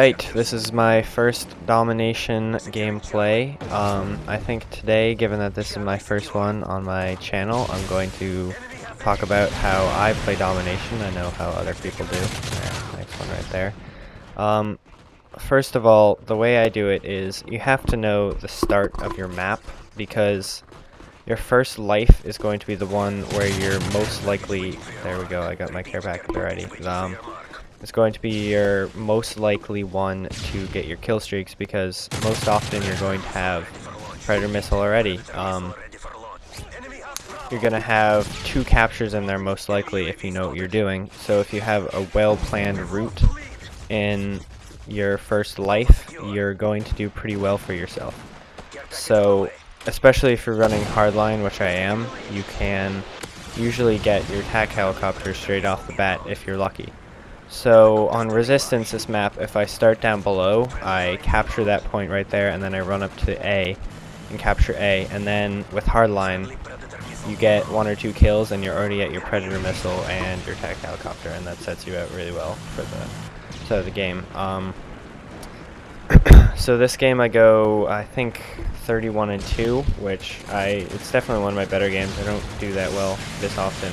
Alright, this is my first Domination gameplay. I think today, given that this is my first one on my channel, I'm going to talk about how I play Domination. I know how other people do. Nice one right there. First of all, the way I do it is you have to know the start of your map, because your first life is going to be the one where you're most likely... There we go, I got my care package already. It's going to be your most likely one to get your kill streaks, because most often you're going to have Predator Missile already. You're going to have 2 captures in there most likely if you know what you're doing. So if you have a well-planned route in your first life, you're going to do pretty well for yourself. So especially if you're running hardline, which I am, you can usually get your attack helicopter straight off the bat if you're lucky. So on Resistance, this map, if I start down below, I capture that point right there, and then I run up to A and capture A, and then with hardline, you get 1 or 2 kills and you're already at your Predator Missile and your attack helicopter, and that sets you out really well for the start of the game. So this game I go, I think, 31-2, which it's definitely one of my better games. I don't do that well this often.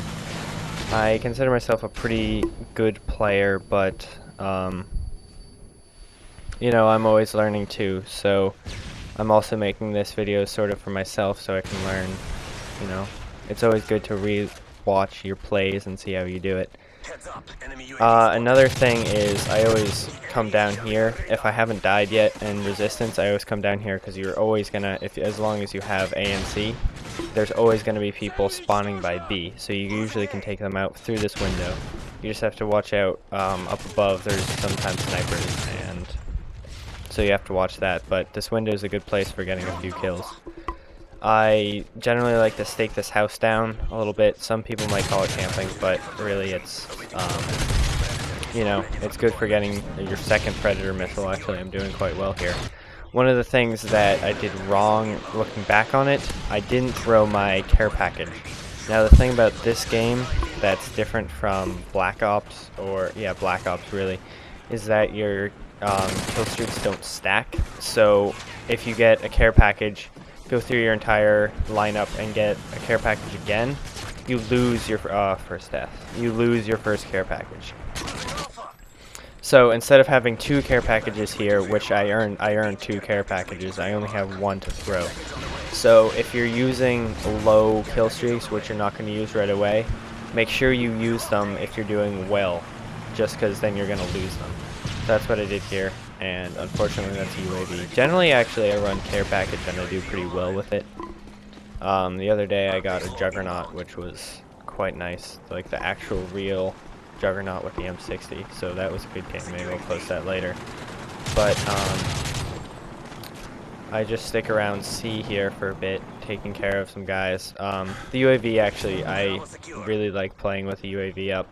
I consider myself a pretty good player, but, you know, I'm always learning too, so I'm also making this video sort of for myself so I can learn, you know. It's always good to re-watch your plays and see how you do it. Another thing is I always come down here. If I haven't died yet in Resistance, I always come down here because you're always gonna, as long as you have A and C, there's always going to be people spawning by B, so you usually can take them out through this window. You just have to watch out. Up above there's sometimes snipers, and so you have to watch that, but this window is a good place for getting a few kills. I generally like to stake this house down a little bit. Some people might call it camping, but really it's, you know, it's good for getting your second Predator Missile. Actually, I'm doing quite well here. One of the things that I did wrong looking back on it, I didn't throw my care package. Now the thing about this game that's different from Black Ops, or yeah, Black Ops really, is that your kill streaks don't stack. So if you get a care package, go through your entire lineup and get a care package again, you lose your first death. You lose your first care package. So instead of having 2 care packages here, which I earned 2 care packages, I only have 1 to throw. So if you're using low kill streaks, which you're not going to use right away, make sure you use them if you're doing well, just because then you're going to lose them. So that's what I did here, and unfortunately that's UAV. Generally, actually, I run care package and I do pretty well with it. The other day I got a Juggernaut, which was quite nice, like the actual real Juggernaut with the M60, so that was a good game. Maybe I'll post that later. But I just stick around C here for a bit, taking care of some guys. The UAV, actually, I really like playing with the UAV up.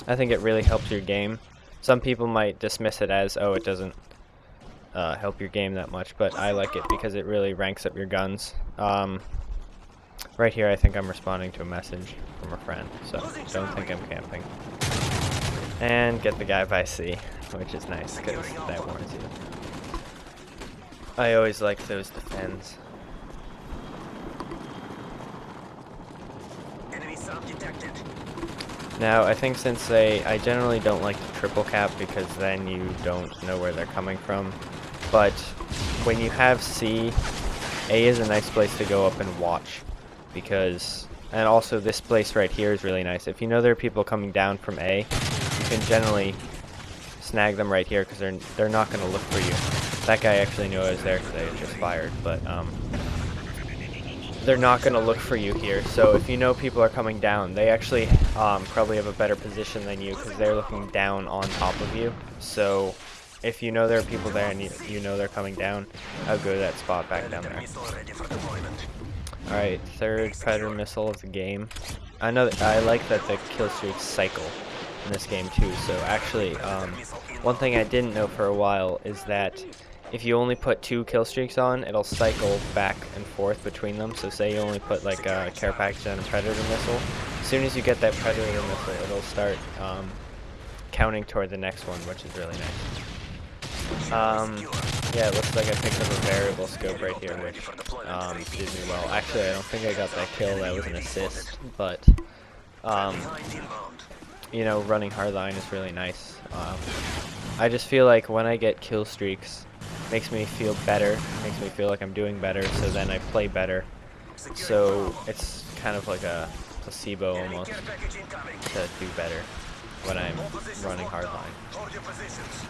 I think it really helps your game. Some people might dismiss it as, oh, it doesn't help your game that much, but I like it because it really ranks up your guns. Right here, I think I'm responding to a message from a friend, so don't think I'm camping. And get the guy by C, which is nice, because that warns you. I always like those defends. Now, I think since I generally don't like to triple cap, because then you don't know where they're coming from, but when you have C, A is a nice place to go up and watch. Because, and also this place right here is really nice. If you know there are people coming down from A, you can generally snag them right here because they're not going to look for you. That guy actually knew I was there because I had just fired, but they're not going to look for you here. So if you know people are coming down, they actually probably have a better position than you because they're looking down on top of you. So if you know there are people there and you know they're coming down, I'll go to that spot back down there. Alright, 3rd Predator Missile of the game. I like that the kill streaks cycle in this game too, so actually, one thing I didn't know for a while is that if you only put 2 kill streaks on, it'll cycle back and forth between them. So say you only put like a care package and a Predator Missile, as soon as you get that Predator Missile, it'll start counting toward the next one, which is really nice. Yeah, it looks like I picked up a variable scope right here, which did me well. Actually, I don't think I got that kill. That was an assist, but you know, running hardline is really nice. I just feel like when I get kill streaks, it makes me feel better, makes me feel like I'm doing better, so then I play better. So it's kind of like a placebo almost to do better when I'm running hardline.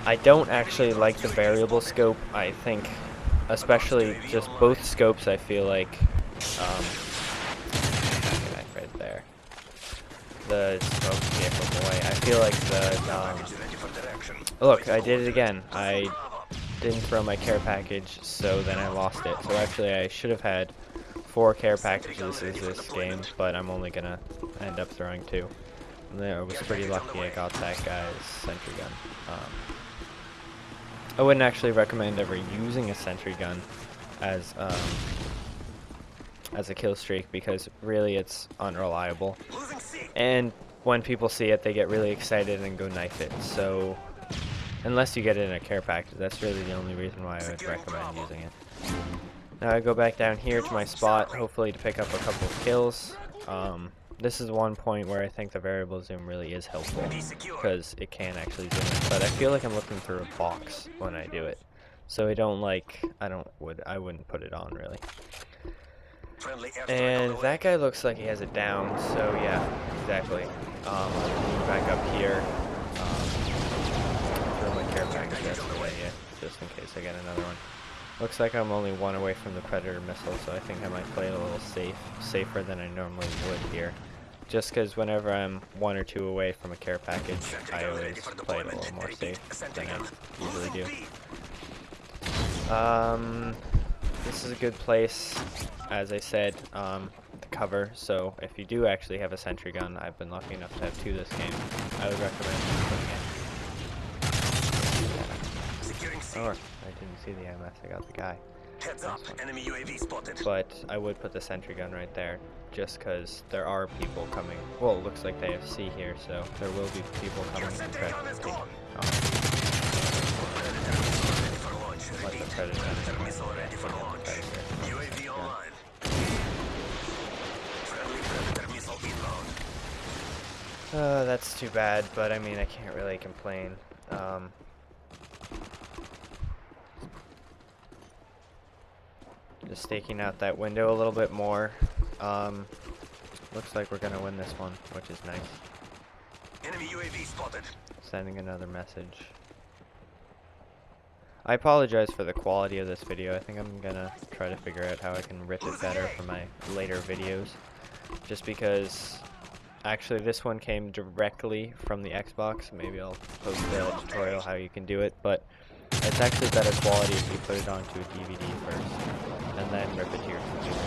I don't actually like the variable scope. I think, especially just both scopes, I feel like, right there, the smoke vehicle boy, I feel like the, look, I did it again. I didn't throw my care package, so then I lost it. So actually I should have had 4 care packages this game, but I'm only gonna end up throwing 2. And I was pretty lucky I got that guy's sentry gun. I wouldn't actually recommend ever using a sentry gun as a kill streak, because really it's unreliable. And when people see it, they get really excited and go knife it. So unless you get it in a care package, that's really the only reason why I would recommend using it. Now I go back down here to my spot, hopefully to pick up a couple of kills. This is one point where I think the variable zoom really is helpful, because it can actually zoom in, but I feel like I'm looking through a box when I do it. So I wouldn't put it on really. And that guy looks like he has it down, so yeah, exactly. Back up here. Throw my care package that's the way, yeah, just in case I get another one. Looks like I'm only 1 away from the Predator missile, so I think I might play it a little safer than I normally would here. Just because whenever I'm 1 or 2 away from a care package, I always play it a little more safe than I usually do. This is a good place, as I said, to cover, so if you do actually have a sentry gun, I've been lucky enough to have 2 this game, I would recommend putting it. Or, I didn't see the MS, I got the guy. Heads up, enemy UAV spotted. But I would put the sentry gun right there, just because there are people coming. Well, it looks like they have C here, so there will be people coming to try to take let the Predator UAV online. Friendly Predator missile inbound. That's too bad, but I mean, I can't really complain. Just staking out that window a little bit more. Looks like we're gonna win this one, which is nice. Enemy UAV spotted. Sending another message. I apologize for the quality of this video. I think I'm gonna try to figure out how I can rip it better for my later videos. Just because, actually this one came directly from the Xbox. Maybe I'll post a tutorial how you can do it, but it's actually better quality if you put it onto a DVD first, and then rip it to your computer.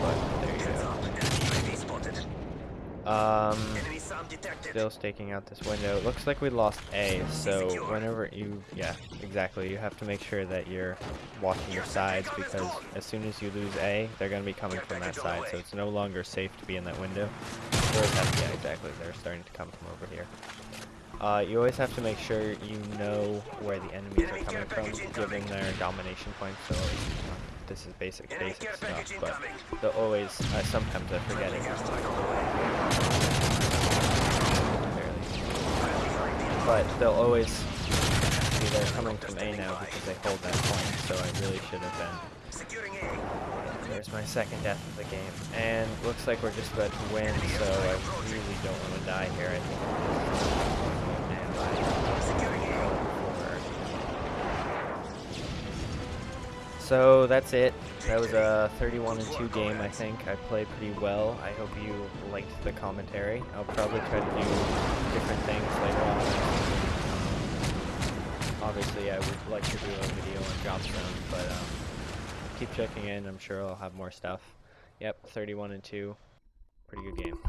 But there you go. Still staking out this window. It looks like we lost A, so whenever you, yeah, exactly, you have to make sure that you're watching your sides, because as soon as you lose A, they're going to be coming from that side, so it's no longer safe to be in that window. Yeah, exactly, they're starting to come from over here. You always have to make sure you know where the enemies are coming from, given their domination points. So this is basic stuff, but they'll always, sometimes I forget it. But they'll always see they're coming from A now because they hold that point, so I really should have been. There's my second death of the game, and looks like we're just about to win, so I really don't want to die here. I think so that's it. That was a 31-2 game, I think. I played pretty well. I hope you liked the commentary. I'll probably try to do different things later on. Obviously, I would like to do a video on drop zone, but keep checking in. I'm sure I'll have more stuff. Yep, 31-2. Pretty good game.